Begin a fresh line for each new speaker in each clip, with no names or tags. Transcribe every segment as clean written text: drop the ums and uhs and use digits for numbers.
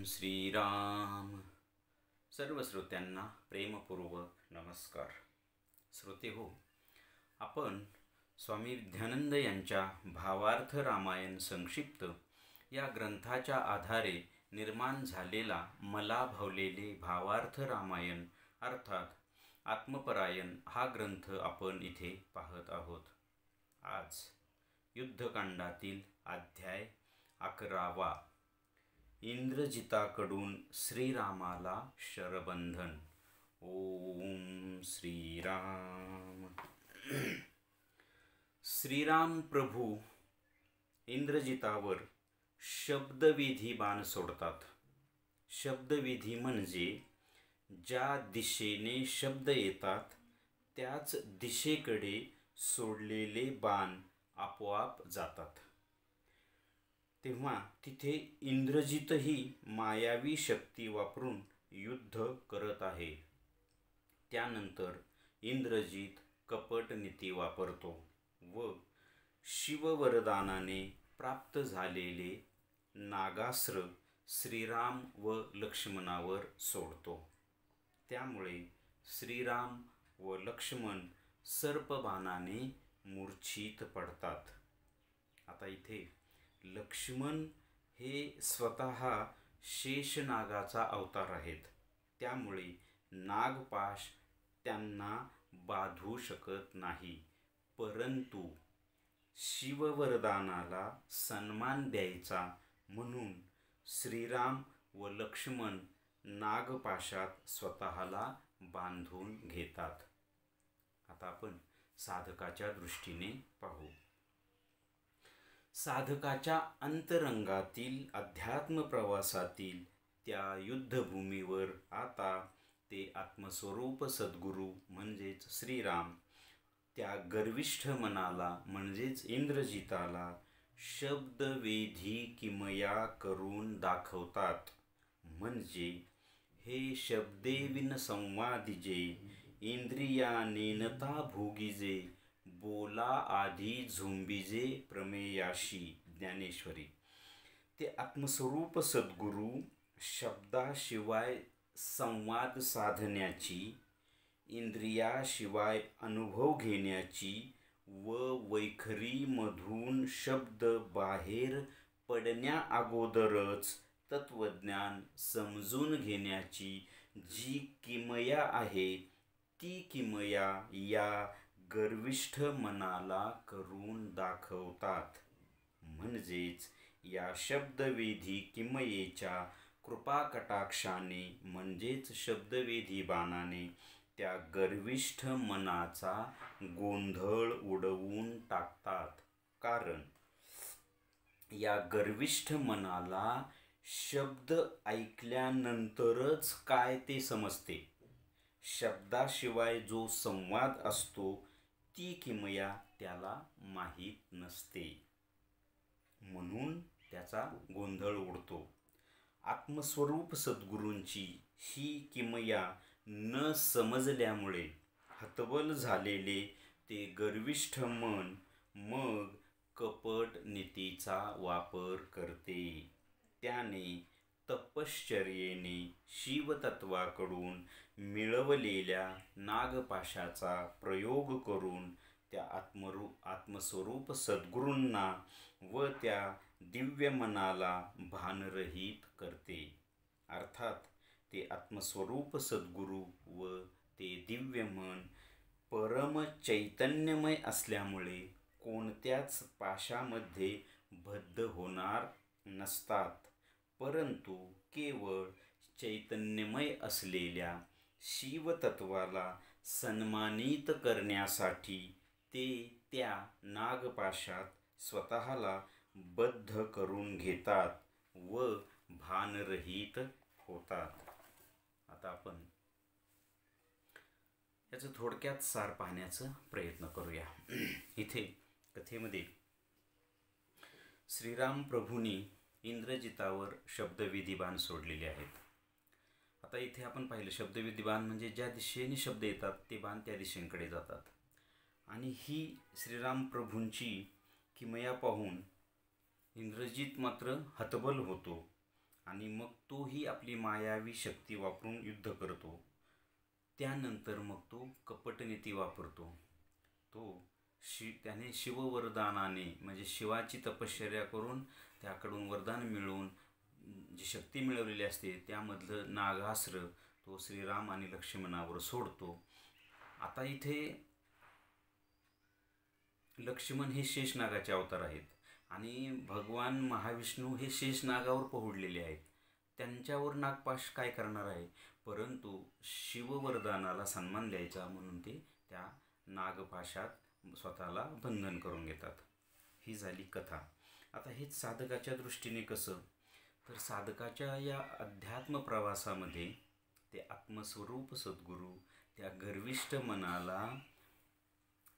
श्रीराम. सर्व श्रोत्यांना प्रेमपूर्वक नमस्कार. श्रोते हो, आपण स्वामी विद्यानंद यांच्या भावार्थ रामायण संक्षिप्त या ग्रंथाच्या आधारे निर्माण झालेला मला भावलेले भावार्थ रामायण अर्थात आत्मपरायण हा ग्रंथ आपण इथे पाहत आहोत. आज युद्धकांडातील अध्याय 11वा, इंद्रजिताकडून श्रीरामाला शरबंधन. ओम श्रीराम. श्रीराम प्रभू इंद्रजितावर शब्दविधी बाण सोडतात. शब्दविधी म्हणजे ज्या दिशेने शब्द येतात त्याच दिशेकडे सोडलेले बाण आपोआप जातात. तेव्हा तिथे इंद्रजितही मायावी शक्ती वापरून युद्ध करत आहे. त्यानंतर इंद्रजित कपट नीती वापरतो व शिववरदानाने प्राप्त झालेले नागास्त्र श्रीराम व लक्ष्मणावर सोडतो. त्यामुळे श्रीराम व लक्ष्मण सर्पबाणाने मूर्छित पडतात. आता इथे लक्ष्मण हे स्वतः शेषनागाचा अवतार आहेत. त्यामुळे नागपाश त्यांना बाधू शकत नाही. परंतु शिववरदानाला सन्मान द्यायचा म्हणून श्रीराम व लक्ष्मण नागपाशात स्वतःला बांधून घेतात. आता आपण साधकाच्या दृष्टीने पाहू. साधकाच्या अंतरंगातील अध्यात्म प्रवासातील त्या युद्धभूमीवर आता ते आत्मस्वरूप सद्गुरू म्हणजेच श्रीराम त्या गर्विष्ठ मनाला म्हणजेच इंद्रजिताला शब्दवेधी किमया करून दाखवतात. म्हणजे हे शब्देविन संवादिजे इंद्रियानेनता भोगिजे बोला आधी झुंबिजे प्रमेयाशी. ज्ञानेश्वरी. ते आत्मस्वरूप सद्गुरू शब्दाशिवाय संवाद साधण्याची, इंद्रियाशिवाय अनुभव घेण्याची व वैखरीमधून शब्द बाहेर पडण्या अगोदरच तत्वज्ञान समजून घेण्याची जी किमया आहे ती किमया या गर्विष्ठ मनाला करून दाखवतात. म्हणजेच या शब्दवेधी किमयेच्या कृपाकटाक्षाने म्हणजेच शब्दवेधी बाणाने त्या गर्विष्ठ मनाचा गोंधळ उडवून टाकतात. कारण या गर्विष्ठ मनाला शब्द ऐकल्यानंतरच काय ते समजते. शब्दाशिवाय जो संवाद असतो ती किमया त्याला माहीत नसते. म्हणून त्याचा गोंधळ उडतो. आत्मस्वरूप सद्गुरूंची ही किमया न समजल्यामुळे हतबल झालेले ते गर्विष्ठ मन मग कपट नीतीचा वापर करते. त्याने तपश्चर्येने शिवतत्वाकडून मिळवलेल्या नागपाशाचा प्रयोग करून त्या आत्मस्वरूप सद्गुरूंना व त्या दिव्य मनाला भानरहित करते. अर्थात ते आत्मस्वरूप सद्गुरू व ते दिव्य मन परम चैतन्यमय असल्यामुळे कोणत्याच पाशामध्ये बद्ध होणार नसतात. परंतु केवळ चैतन्यमय असलेल्या शिवतत्वाला सन्मानित करण्यासाठी ते त्या नागपाशात स्वतःला बद्ध करून घेतात व भानरहित होतात. आता आपण याचं थोडक्यात सार पाहण्याचा प्रयत्न करूया. इथे कथेमध्ये श्रीराम प्रभूंनी इंद्रजितावर शब्दविधी बाण सोडलेले आहेत. आता इथे आपण पाहिलं शब्दविधी बाण म्हणजे ज्या दिशेने शब्द येतात ते बाण त्या दिशेकडे जातात. आणि ही श्रीराम प्रभूंची किमया पाहून इंद्रजित मात्र हतबल होतो आणि मग तोही आपली मायावी शक्ती वापरून युद्ध करतो. त्यानंतर मग तो कपटनीती वापरतो. त्याने शिववरदानाने म्हणजे शिवाची तपश्चर्या करून त्याकडून वरदान मिळवून जी शक्ती मिळवलेली असते त्यामधलं नागास्त्र तो श्रीराम आणि लक्ष्मणावर सोडतो. आता इथे लक्ष्मण हे शेषनागाचे अवतार आहेत आणि भगवान महाविष्णू हे शेषनागावर पहुडलेले आहेत. त्यांच्यावर नागपाश काय करणार आहे, परंतु शिववरदानाला सन्मान द्यायचा म्हणून ते त्या नागपाशात स्वतःला बंधन करून घेतात. ही झाली कथा. आता हेच साधकाच्या दृष्टीने कसं, तर साधकाच्या या अध्यात्म प्रवासामध्ये ते आत्मस्वरूप सद्गुरू त्या गर्विष्ठ मनाला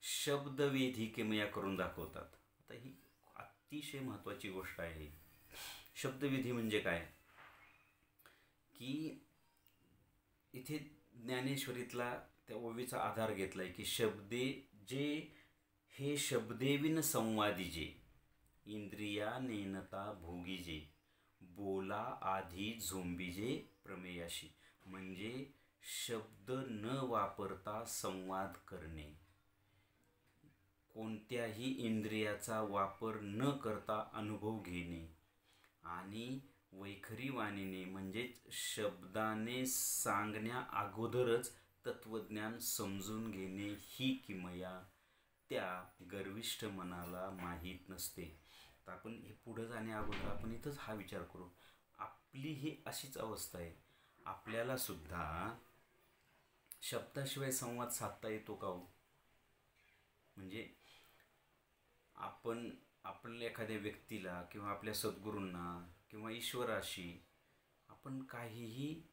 शब्दवेधी किमया करून दाखवतात. आता ही अतिशय महत्त्वाची गोष्ट आहे. शब्दविधी म्हणजे काय, की इथे ज्ञानेश्वरीतला त्या ओवीचा आधार घेतला आहे की शब्दे जे हे शब्देविन संवादिजे इंद्रिया नेनता भोगीजे बोला आधी झोंबिजे प्रमेयाशी. म्हणजे शब्द न वापरता संवाद करणे, कोणत्याही इंद्रियाचा वापर न करता अनुभव घेणे आणि वैखरी वाणीने म्हणजेच शब्दाने सांगण्या अगोदरच तत्वज्ञान समजून घेणे ही किमया त्या गर्विष्ठ मनाला माहीत नसते. तर आपण हे पुढे जाण्या अगोदर आपण इथंच हा विचार करू, आपली ही अशीच अवस्था आहे. आपल्याला सुद्धा शब्दाशिवाय संवाद साधता येतो का हो? म्हणजे आपण एखाद्या व्यक्तीला किंवा आपल्या सद्गुरूंना किंवा ईश्वराशी आपण काहीही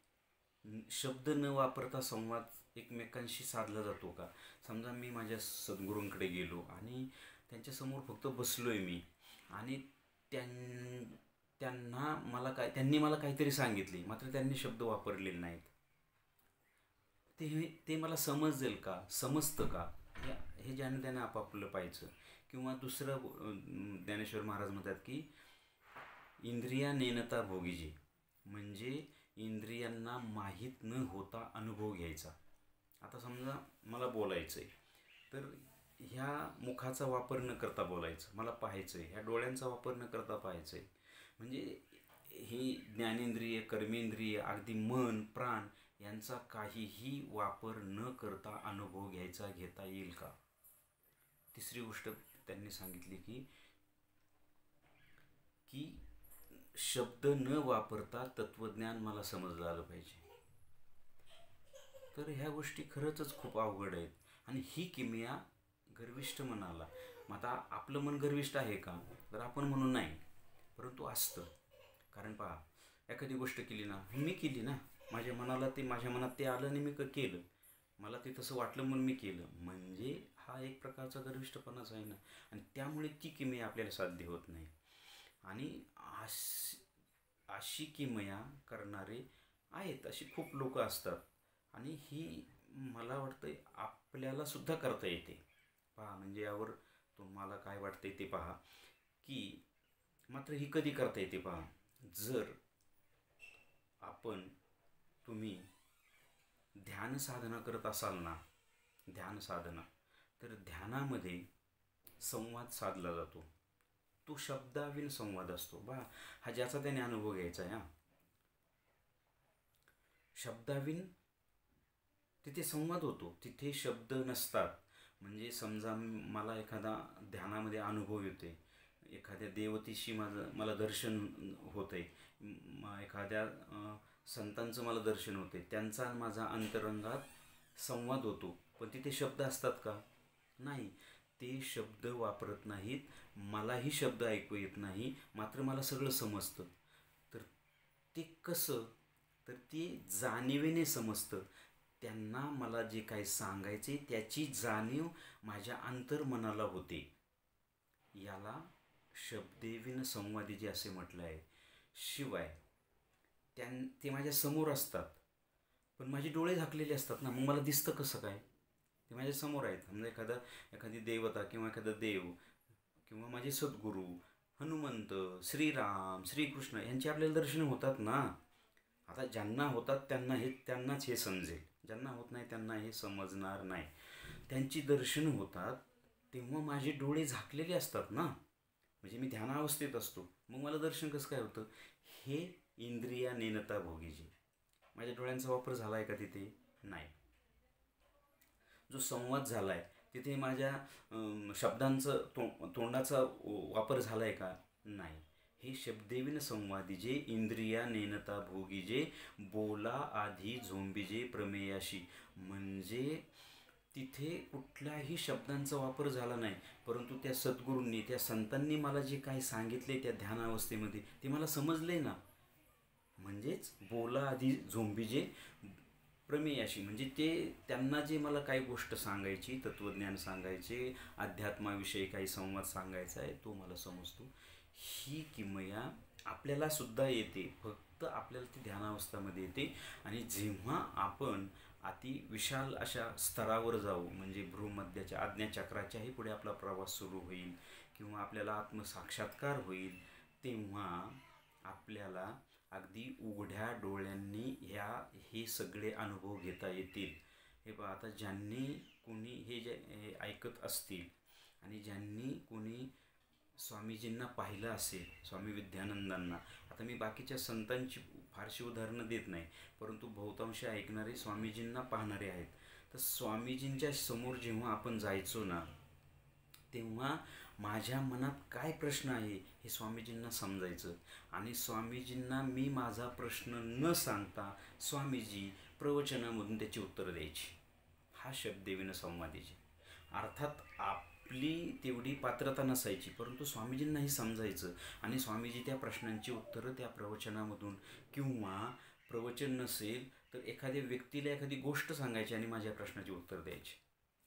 शब्द न वापरता संवाद एकमेकांशी साधला जातो का? समजा मी माझ्या सद्गुरूंकडे गेलो आणि त्यांच्यासमोर फक्त बसलो आहे मी आणि त्यांनी मला काहीतरी सांगितले मात्र त्यांनी शब्द वापरलेले नाहीत, ते मला समजेल का, समजतं का, हे ज्याने त्याने आपापलं पाहायचं. किंवा दुसरं ज्ञानेश्वर महाराज म्हणतात की इंद्रिया नेनता भोगीजे, म्हणजे इंद्रियांना माहीत न होता अनुभव घ्यायचा. आता समजा मला बोलायचं आहे तर ह्या मुखाचा वापर न करता बोलायचं, मला पाहायचं आहे ह्या डोळ्यांचा वापर न करता पाहायचं आहे. म्हणजे ही ज्ञानेंद्रिय कर्मेंद्रिय अगदी मन प्राण यांचा काहीही वापर न करता अनुभव घेता येईल का? तिसरी गोष्ट त्यांनी सांगितली की शब्द न वापरता तत्वज्ञान मला समजलं आलं पाहिजे. तर ह्या गोष्टी खरंच खूप अवघड आहेत आणि ही किमया गर्विष्ठ मनाला. मग आता आपलं मन गर्विष्ठ आहे का, तर आपण म्हणून नाही, परंतु असतं. कारण पहा, एखादी गोष्ट केली ना, मी केली ना, माझ्या मनात ते आलं आणि मी केलं, मला ते तसं वाटलं म्हणून मी केलं, म्हणजे हा एक प्रकारचा गर्विष्ठपणाच आहे ना. आणि त्यामुळे ती किमया आपल्याला साध्य होत नाही. आणि अशी किमया करणारे आहेत, अशी खूप लोक असतात आणि ही मला वाटतं आपल्याला सुद्धा करता येते. पहा, म्हणजे यावर तुम्हाला काय वाटते ते पहा. की मात्र ही कधी करता येते पहा, जर तुम्ही ध्यान साधना करत असाल ना, ध्यान साधना, तर ध्यानामध्ये संवाद साधला जातो. तो शब्दाविन संवाद असतो. हा ज्याचा त्याने अनुभव घ्यायचा आहे. शब्दाविन तिथे संवाद होतो, तिथे शब्द नसतात. म्हणजे समजा मला एखादा ध्यानामध्ये अनुभव येते, एखाद्या देवतेशी मला दर्शन होते, एखाद्या संतांचं मला दर्शन होते, त्यांचा माझा अंतरंगात संवाद होतो, पण तिथे शब्द असतात का? नाही. ते शब्द वापरत नाहीत, मलाही शब्द ऐकू येत नाही, मात्र मला सगळं समजतं. तर ते कसं, तर ते जाणीवेने समजतं. त्यांना मला जे काही सांगायचे त्याची जाणीव माझ्या अंतर्मनाला होते. याला शब्देविन संवादिजे असे म्हटलं आहे. शिवाय ते माझ्या समोर असतात, पण माझे डोळे झाकलेले असतात ना, मग मला दिसतं कसं काय? ते माझ्या समोर आहेत. म्हणजे एखादी देवता किंवा एखादा देव किंवा माझे सद्गुरू हनुमंत, श्रीराम, श्रीकृष्ण यांची आपल्याला दर्शनं होतात ना. आता ज्यांना होतात त्यांनाच हे समजेल, ज्यांना होत नाही त्यांना हे समजणार नाही. त्यांची दर्शनं होतात तेव्हा माझे डोळे झाकलेले असतात ना, म्हणजे मी ध्यानावस्थेत असतो, मग मला दर्शन कसं काय होतं? हे इंद्रिया नेनता भोगीचे. माझ्या डोळ्यांचा वापर झाला आहे का तिथे? नाही. जो संवाद झाला आहे तिथे माझ्या शब्दांचं तोंडाचा वापर झाला आहे का? नाही. हे शब्देविन संवादी जे इंद्रिया नेनता भोगी जे बोला आधी झोंबिजे प्रमेयाशी. म्हणजे तिथे कुठल्याही शब्दांचा वापर झाला नाही, परंतु त्या सद्गुरूंनी, त्या संतांनी मला जे काही सांगितले त्या ध्यानावस्थेमध्ये ते मला समजले ना. म्हणजेच बोला आधी झोंबिजे प्रमेयाशी, म्हणजे ते त्यांना जे मला काही गोष्ट सांगायची, तत्त्वज्ञान सांगायचे, अध्यात्माविषयी काही संवाद सांगायचा आहे तो मला समजतो. ही किमया आपल्याला सुद्धा येते, फक्त आपल्याला ती ध्यानावस्थामध्ये येते. आणि जेव्हा आपण अति विशाल अशा स्तरावर जाऊ, म्हणजे भ्रूमध्याच्या आज्ञाचक्राच्याही पुढे आपला प्रवास सुरू होईल किंवा आपल्याला आत्मसाक्षात्कार होईल, तेव्हा आपल्याला अगदी उघड्या डोळ्यांनी हे सगळे अनुभव घेता येतील. हे पहा, आता ज्यांनी कोणी हे ऐकत असतील आणि ज्यांनी कोणी स्वामीजींना पाहिलं असेल, स्वामी विद्यानंदांना, आता मी बाकीच्या संतांची फारशी उदाहरणं देत नाही, परंतु बहुतांश ऐकणारे स्वामीजींना पाहणारे आहेत. तर स्वामीजींच्या समोर जेव्हा आपण जायचो ना, तेव्हा माझ्या मनात काय प्रश्न आहे हे स्वामीजींना समजायचं. आणि स्वामीजींना मी माझा प्रश्न न सांगता स्वामीजी प्रवचनामधून त्याची उत्तरं द्यायची. हा शब्देविन संवादीचे. अर्थात आपली तेवढी पात्रता नसायची, परंतु स्वामीजींनाही समजायचं आणि स्वामीजी त्या प्रश्नांची उत्तरं त्या प्रवचनामधून, किंवा प्रवचन नसेल तर एखाद्या व्यक्तीला एखादी गोष्ट सांगायची आणि माझ्या प्रश्नाची उत्तर द्यायची.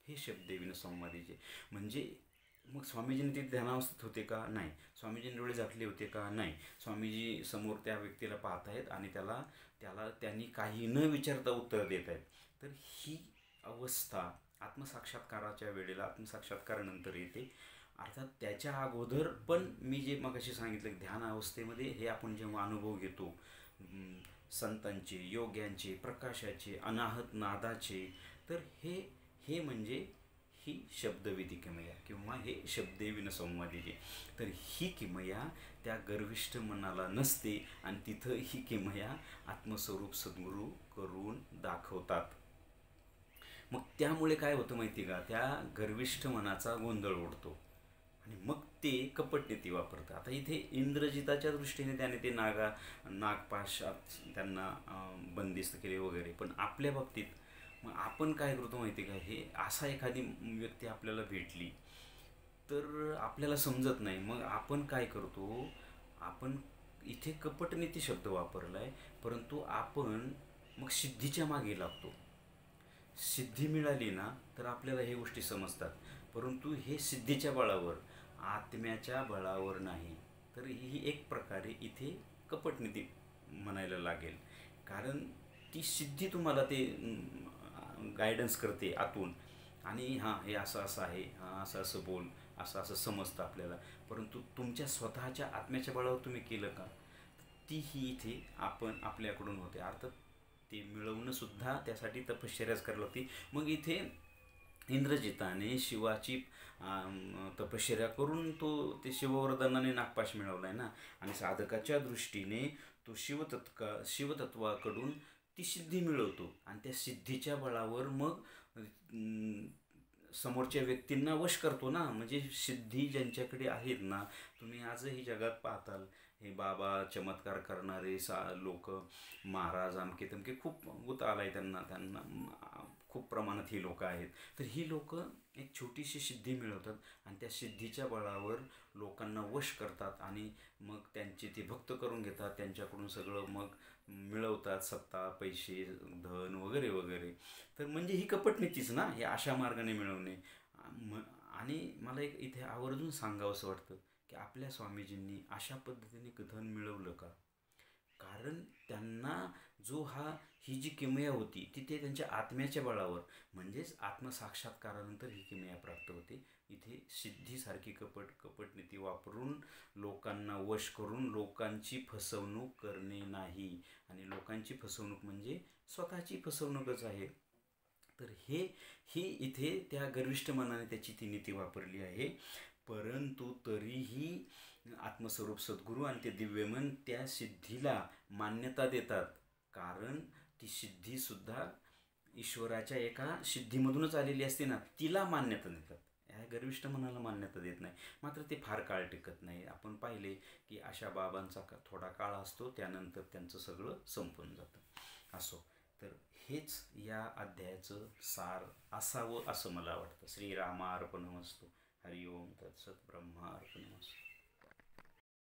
हे शब्देविन संवादीचे. म्हणजे मग स्वामीजींनी ते ध्यानावस्थेत होते का? नाही. स्वामीजींनी डोळे झाकले होते का? नाही. स्वामीजी समोर त्या व्यक्तीला पाहत आहेत आणि त्याला त्यांनी काही न विचारता उत्तर देत आहेत. तर ही अवस्था आत्मसाक्षात्काराच्या वेळेला, आत्मसाक्षात्कारानंतर येते. अर्थात त्याच्या अगोदर पण मी जे मगाशी सांगितलं, ध्यान अवस्थेमध्ये हे आपण जेव्हा अनुभव घेतो संतांचे, योग्यांचे, प्रकाशाचे, अनाहत नादाचे, तर हे म्हणजे ही शब्दविधी किमया किंवा हे शब्देविन संवादीचे. तर ही किमया त्या गर्विष्ठ मनाला नसते आणि तिथं ही किमया आत्मस्वरूप सद्गुरू करून दाखवतात. मग त्यामुळे काय होतं माहिती का? त्या गर्विष्ठ मनाचा गोंधळ उडतो आणि मग ते कपटनीती वापरतं. आता इथे इंद्रजिताच्या दृष्टीने त्याने ते नागपाशात त्यांना बंदिस्त केले वगैरे, पण आपल्या बाबतीत मग आपण काय करतो माहिती का? हे असा एखादी व्यक्ती आपल्याला भेटली तर आपल्याला समजत नाही, मग आपण काय करतो? आपण इथे कपटनीती शब्द वापरला आहे, परंतु आपण मग सिद्धीच्या मागे लागतो. सिद्धी मिळाली ना तर आपल्याला हे गोष्टी समजतात, परंतु हे सिद्धीच्या बळावर, आत्म्याच्या बळावर नाही. तर ही एक प्रकारे इथे कपटनीती म्हणायला लागेल. कारण ती सिद्धी तुम्हाला ते गायडन्स करते आतून, आणि हां हे असं असं आहे, हां असं असं बोल, असं असं समजतं आपल्याला. परंतु तुमच्या स्वतःच्या आत्म्याच्या बळावर तुम्ही केलं का? तीही इथे आपल्याकडून होते. अर्थात ते मिळवणंसुद्धा त्यासाठी तपश्चर्याच करावी लागते. मग इथे इंद्रजिताने शिवाची तपश्चर्या करून ते शिववरदानाने नागपाश मिळवला आहे ना, आणि साधकाच्या दृष्टीने तो शिवतत्वाकडून ती सिद्धी मिळवतो आणि त्या सिद्धीच्या बळावर मग समोरच्या व्यक्तींना वश करतो ना. म्हणजे सिद्धी ज्यांच्याकडे आहेत ना, तुम्ही आजही जगात पाहताल, हे बाबा चमत्कार करणारे लोक, महाराज अमके तमके, खूप गुत आला आहे त्यांना खूप प्रमाणात ही लोकं आहेत. तर ही लोकं एक छोटीशी सिद्धी मिळवतात आणि त्या सिद्धीच्या बळावर लोकांना वश करतात आणि मग त्यांचे ते भक्त करून घेतात, त्यांच्याकडून सगळं मग मिळवतात, सत्ता, पैसे, धन वगैरे वगैरे. तर म्हणजे ही कपटनीतीच ना, हे अशा मार्गाने मिळवणे. आणि मला एक इथे आवर्जून सांगावंसं वाटतं की आपल्या स्वामीजींनी अशा पद्धतीने धन मिळवलं का? कारण त्यांना ही ही जी किमया होती ती ते त्यांच्या आत्म्याच्या बळावर, म्हणजेच आत्मसाक्षात्कारानंतर ही किमया प्राप्त होते. इथे सिद्धीसारखी कपटनीती वापरून लोकांना वश करून लोकांची फसवणूक करणे नाही. आणि लोकांची फसवणूक म्हणजे स्वतःची फसवणूकच आहे. तर ही इथे त्या गर्विष्ठ मनाने त्याची ती नीती वापरली आहे. परंतु तरीही आत्मस्वरूप सद्गुरू आणि ते दिव्यमन त्या सिद्धीला मान्यता देतात, कारण ती सिद्धीसुद्धा ईश्वराच्या एका सिद्धीमधूनच आलेली असते ना, तिला मान्यता देतात. ह्या गर्विष्ठ मनाला मान्यता देत नाही. मात्र ते फार काळ टिकत नाही. आपण पाहिले की अशा बाबांचा थोडा काळ असतो, त्यानंतर त्यांचं सगळं संपून जातं. असो, तर हेच या अध्यायाचं सार असावं असं मला वाटतं. श्रीरामार्पणमस्तु. हरिओम तत्सत. ब्रह्मार्पणमस्तु.